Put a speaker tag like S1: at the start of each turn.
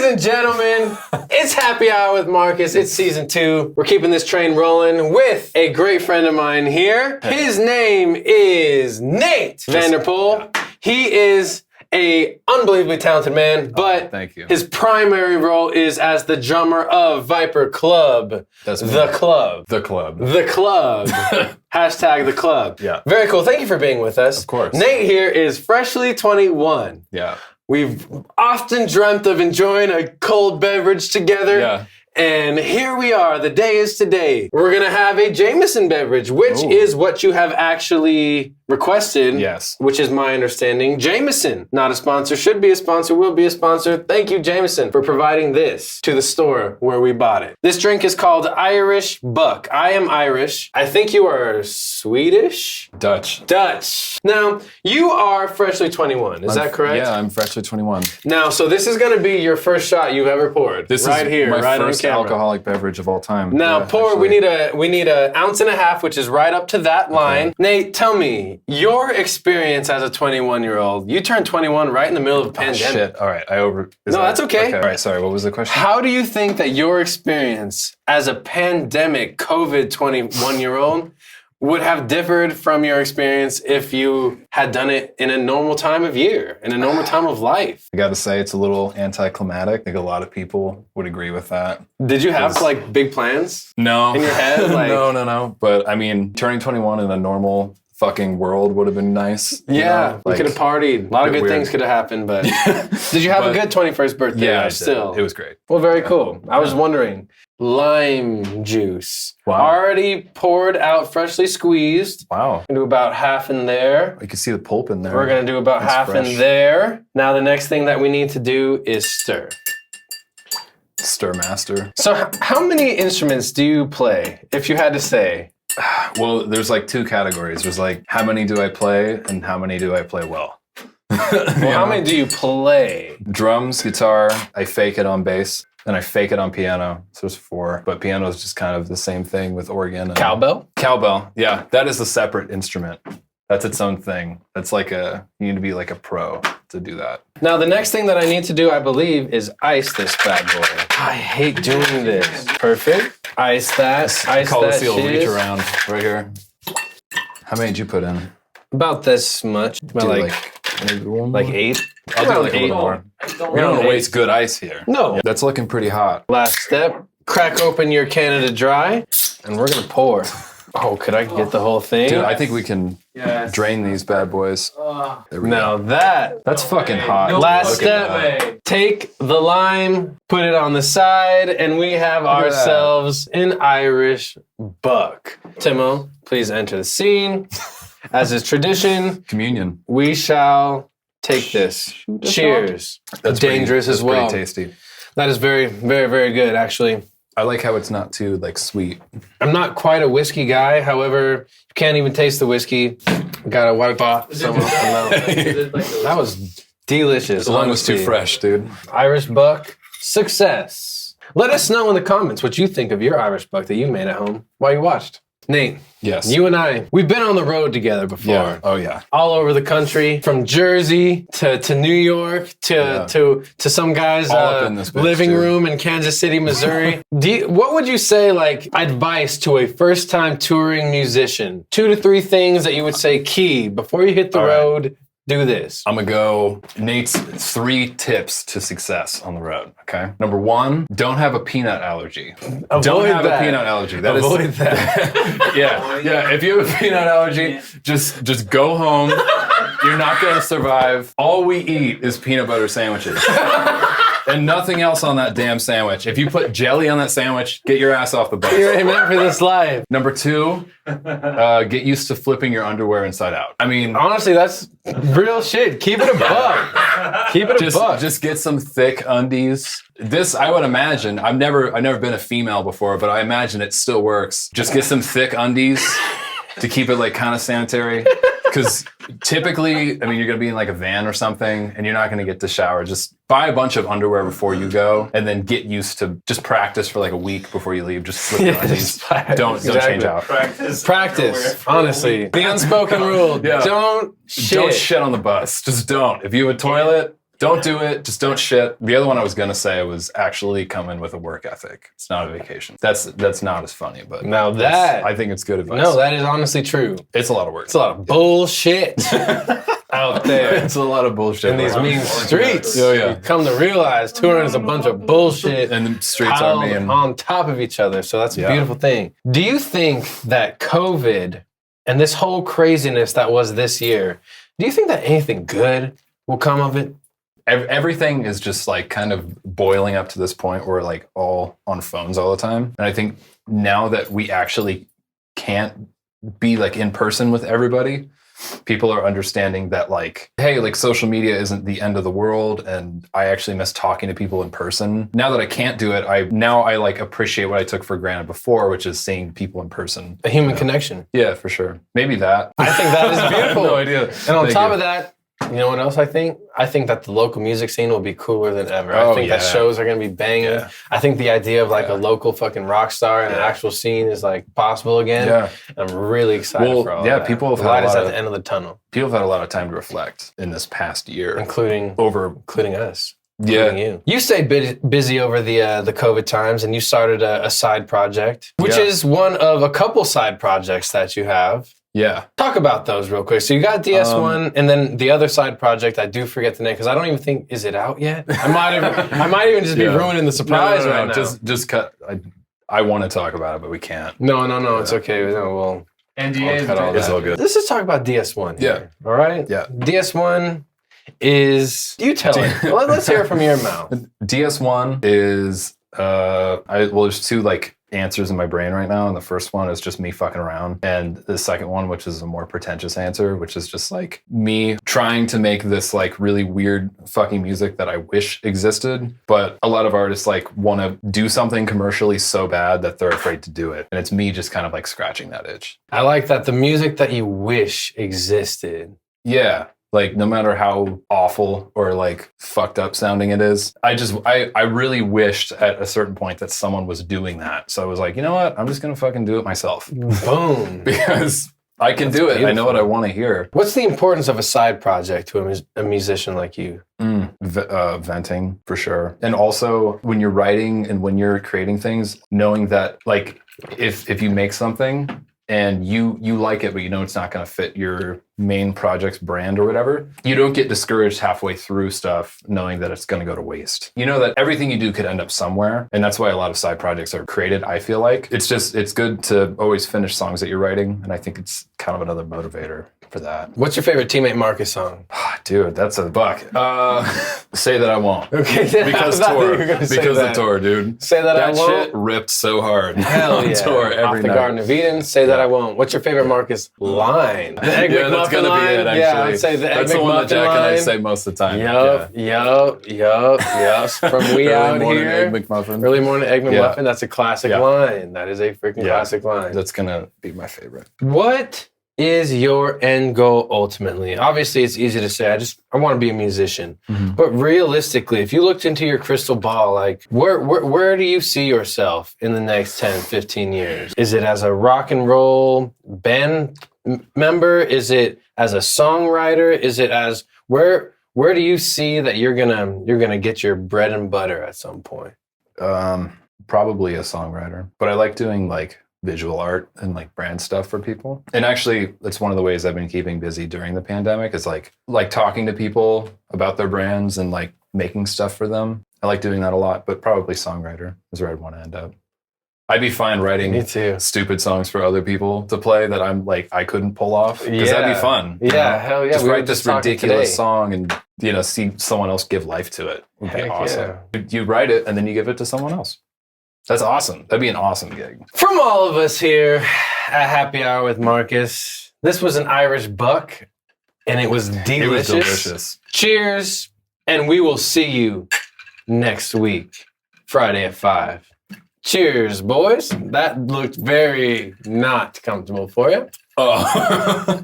S1: Ladies and gentlemen, it's Happy Hour with Marcus. It's season 2. We're keeping this train rolling with a great friend of mine here. His name is Nate VanderPol. He is a unbelievably talented man, but
S2: thank you.
S1: His primary role is as the drummer of Viper Club.
S2: That's me.
S1: The Club.
S2: The Club.
S1: The Club. Hashtag the Club.
S2: Yeah.
S1: Very cool. Thank you for being with us.
S2: Of course.
S1: Nate here is freshly 21.
S2: Yeah.
S1: We've often dreamt of enjoying a cold beverage together.
S2: Yeah.
S1: And here we are. The day is today. We're going to have a Jameson beverage, which is what you have actually requested.
S2: Yes.
S1: Which is my understanding. Jameson, not a sponsor, should be a sponsor, will be a sponsor. Thank you, Jameson, for providing this to the store where we bought it. This drink is called Irish Buck. I am Irish. I think you are Swedish?
S2: Dutch.
S1: Dutch. Now, you are freshly 21. Is that correct?
S2: Yeah, I'm freshly 21.
S1: Now, so this is going to be your first shot you've ever poured.
S2: This
S1: right
S2: is
S1: here,
S2: my
S1: right
S2: first
S1: on camera.
S2: alcoholic beverage of all time.
S1: Now,
S2: Yeah,
S1: pour.
S2: actually.
S1: We need an ounce and a half, which is right up to that line. Nate, tell me your experience as a 21-year-old. You turned 21 right in the middle of a pandemic.
S2: Shit. All right.
S1: That's okay.
S2: All right. Sorry. What was the question?
S1: How do you think that your experience as a pandemic COVID 21-year-old would have differed from your experience if you had done it in a normal time of year, in a normal time of life?
S2: I got to say, it's a little anticlimactic. I think a lot of people would agree with that.
S1: Did you have like big plans?
S2: No.
S1: In your head? Like,
S2: No. But I mean, turning 21 in a normal fucking world would have been nice.
S1: Yeah, we could have partied. A lot of good things could have happened, but did you have a good 21st birthday?
S2: Yeah,
S1: still.
S2: It was great.
S1: Well, very cool. I was wondering, lime juice.
S2: Wow.
S1: Already poured out, freshly squeezed.
S2: Wow.
S1: We're gonna do about half in there.
S2: You can see the pulp in there.
S1: We're gonna do about half
S2: fresh.
S1: in there. Now the next thing that we need to do is stir.
S2: Stir master.
S1: So how many instruments do you play, if you had to say?
S2: Well, there's like two categories. There's like, how many do I play and how many do I play well?
S1: How many do you play?
S2: Drums, guitar, I fake it on bass, and I fake it on piano. So there's 4. But piano is just kind of the same thing with organ. And
S1: Cowbell?
S2: Cowbell, yeah. That is a separate instrument. That's its own thing. That's like you need to be like a pro to do that.
S1: Now, the next thing that I need to do, I believe, is ice this bad boy. I hate doing this. Perfect. Ice that. Ice
S2: Coliseal
S1: that
S2: reach
S1: shit.
S2: around right here. How many did you put in?
S1: About this much. About
S2: Maybe one
S1: like
S2: more?
S1: 8.
S2: I'll do like a little more. We don't want to waste good ice here.
S1: No.
S2: That's looking pretty hot.
S1: Last step. Crack open your Canada Dry, and we're gonna pour. Oh, could I get the whole thing?
S2: Dude, I think we can drain these bad boys. There we
S1: Now
S2: go.
S1: that's
S2: fucking hot.
S1: Last
S2: Look at
S1: step. Take the lime, put it on the side, and we have
S2: at that.
S1: ourselves an Irish Buck. Timo, please enter the scene. As is tradition,
S2: Communion.
S1: we shall take this. Cheers.
S2: That's
S1: dangerous
S2: pretty,
S1: as well.
S2: Pretty tasty.
S1: That is very, very, very good, actually.
S2: I like how it's not too like sweet.
S1: I'm not quite a whiskey guy. However, you can't even taste the whiskey. Gotta wipe off some of the mouth. That was delicious.
S2: The lime was too
S1: honestly.
S2: fresh, dude.
S1: Irish Buck, success. Let us know in the comments what you think of your Irish Buck that you made at home while you watched. Nate,
S2: Yes.
S1: you and I, we've been on the road together before.
S2: Yeah. Oh yeah.
S1: All over the country, from Jersey to New York to some guy's
S2: All up in this bitch,
S1: living
S2: dude.
S1: room in Kansas City, Missouri. What would you say, like, advice to a first-time touring musician? 2 to 3 things that you would say key before you hit the
S2: All right.
S1: road. Do this.
S2: I'm gonna go Nate's 3 tips to success on the road. Okay. Number 1, don't have a peanut allergy. Don't have a peanut allergy.
S1: Avoid that.
S2: Yeah. If you have a peanut allergy, just go home. You're not gonna survive. All we eat is peanut butter sandwiches. And nothing else on that damn sandwich. If you put jelly on that sandwich, get your ass off the bus.
S1: You're meant for this life.
S2: Number 2, get used to flipping your underwear inside out. I mean,
S1: Honestly, that's real shit. Keep it a buck. Keep it a buck.
S2: just get some thick undies. This, I would imagine, I've never been a female before, but I imagine it still works. Just get some thick undies to keep it like kind of sanitary. Because typically, I mean, you're going to be in like a van or something and you're not going to get to shower. Just buy a bunch of underwear before you go and then get used to just practice for like a week before you leave. Just slip your undies. Don't change out.
S1: Practice. Honestly. The unspoken rule.
S2: Yeah.
S1: Don't shit.
S2: Don't shit on the bus. Just don't. If you have a toilet, Don't do it. Just don't shit. The other one I was gonna say was actually come in with a work ethic. It's not a vacation. That's not as funny, but
S1: Now that
S2: I think it's good advice.
S1: no, that is honestly true.
S2: It's a lot of work.
S1: It's a lot of bullshit out there
S2: It's a lot of bullshit.
S1: in these mean streets.
S2: Oh, yeah.
S1: You come to realize touring is a bunch of bullshit
S2: And the streets are
S1: piled
S2: mean.
S1: on top of each other. So that's a
S2: Yeah.
S1: beautiful thing. Do you think that COVID and this whole craziness that was this year, do you think that anything good will come of it?
S2: Everything is just like kind of boiling up to this point where we're like all on phones all the time. And I think now that we actually can't be like in person with everybody, people are understanding that like, hey, like social media isn't the end of the world, and I actually miss talking to people in person. Now that I can't do it, I like appreciate what I took for granted before, which is seeing people in person.
S1: A human connection.
S2: Yeah, for sure. Maybe that.
S1: I think that is beautiful.
S2: No idea.
S1: And on
S2: Thank
S1: top
S2: you.
S1: of that, you know what else I think? I think that the local music scene will be cooler than ever.
S2: Oh,
S1: I think that
S2: yeah.
S1: shows are going to be banging.
S2: Yeah.
S1: I think the idea of like a local fucking rock star and an
S2: Yeah.
S1: actual scene is like possible again.
S2: Yeah.
S1: I'm really excited
S2: Well,
S1: for all
S2: yeah,
S1: that.
S2: people have
S1: the
S2: had a
S1: light is
S2: lot
S1: at
S2: of-
S1: the end of the tunnel,
S2: People have had a lot of time to reflect in this past year.
S1: including us. Including you. You stayed busy over the COVID times, and you started a side project, which
S2: Yeah.
S1: is one of a couple side projects that you have.
S2: Yeah.
S1: Talk about those real quick. So you got DS1, and then the other side project, I do forget the name because I don't even think, is it out yet? I might even just be
S2: Yeah.
S1: ruining the surprise right now.
S2: Just cut. I want to talk about it, but we can't.
S1: No, it's okay. No, well,
S3: NDA
S1: cut all
S2: It's
S1: that.
S2: all good.
S1: Let's just talk about DS1 here, all right?
S2: Yeah.
S1: DS1 is, you tell it. Let's hear it from your mouth.
S2: DS1 is there's two like answers in my brain right now, and the first one is just me fucking around, and the second one, which is a more pretentious answer, which is just like me trying to make this like really weird fucking music that I wish existed, but a lot of artists like want to do something commercially so bad that they're afraid to do it, and it's me just kind of like scratching that itch.
S1: I like that, the music that you wish existed.
S2: Yeah. Like no matter how awful or like fucked up sounding it is, I really wished at a certain point that someone was doing that. So I was like, you know what? I'm just going to fucking do it myself
S1: Boom.
S2: because I can do it. I know what I want to hear.
S1: What's the importance of a side project to a musician like you?
S2: Venting for sure. And also when you're writing and when you're creating things, knowing that like if you make something and you like it, but you know it's not going to fit your main project's brand or whatever, you don't get discouraged halfway through stuff knowing that it's going to go to waste. You know that everything you do could end up somewhere, and that's why a lot of side projects are created, I feel like. It's good to always finish songs that you're writing, and I think it's kind of another motivator for that.
S1: What's your favorite Teammate Marcus song?
S2: Dude, that's a buck. Say That I Won't.
S1: Okay,
S2: Because tour. Because the tour, dude.
S1: Say That I
S2: That
S1: Won't.
S2: shit ripped so hard.
S1: Hell
S2: on
S1: yeah.
S2: tour every
S1: Off the
S2: night.
S1: Garden of Eden, Say That I Won't. What's your favorite Marcus line? The Egg
S2: Yeah, that's
S1: McMuffin
S2: gonna
S1: line?
S2: be it, actually.
S1: Yeah, I'd say the Egg
S2: That's the one that
S1: McMuffin
S2: Jack and I
S1: line.
S2: say most of the time.
S1: Yup. From We
S2: Early
S1: Out
S2: morning
S1: Here.
S2: Egg McMuffin.
S1: Early Morning Egg McMuffin.
S2: Yeah.
S1: That's a classic
S2: Yeah.
S1: line. That is a freaking classic line.
S2: That's gonna be my favorite.
S1: What is your end goal ultimately? Obviously, it's easy to say, I want to be a musician. But realistically, if you looked into your crystal ball, like where do you see yourself in the next 10, 15 years? Is it as a rock and roll band member? Is it as a songwriter? Is it as where do you see that you're gonna get your bread and butter at some point?
S2: Probably a songwriter, but I like doing like visual art and like brand stuff for people. And actually, that's one of the ways I've been keeping busy during the pandemic is like talking to people about their brands and like making stuff for them. I like doing that a lot, but probably songwriter is where I'd want to end up. I'd be fine writing
S1: Me too.
S2: stupid songs for other people to play that I'm like, I couldn't pull off because that'd be fun. you
S1: Yeah,
S2: know?
S1: hell yeah.
S2: Just
S1: We were
S2: write this
S1: just talking
S2: ridiculous
S1: today.
S2: song and, see someone else give life to it. Would be
S1: Heck
S2: awesome. You write it and then you give it to someone else. That's awesome. That'd be an awesome gig.
S1: From all of us here at Happy Hour with Marcus, this was an Irish buck, and it was delicious.
S2: It was delicious.
S1: Cheers, and we will see you next week, Friday at 5. Cheers, boys. That looked very not comfortable for you.
S2: Oh.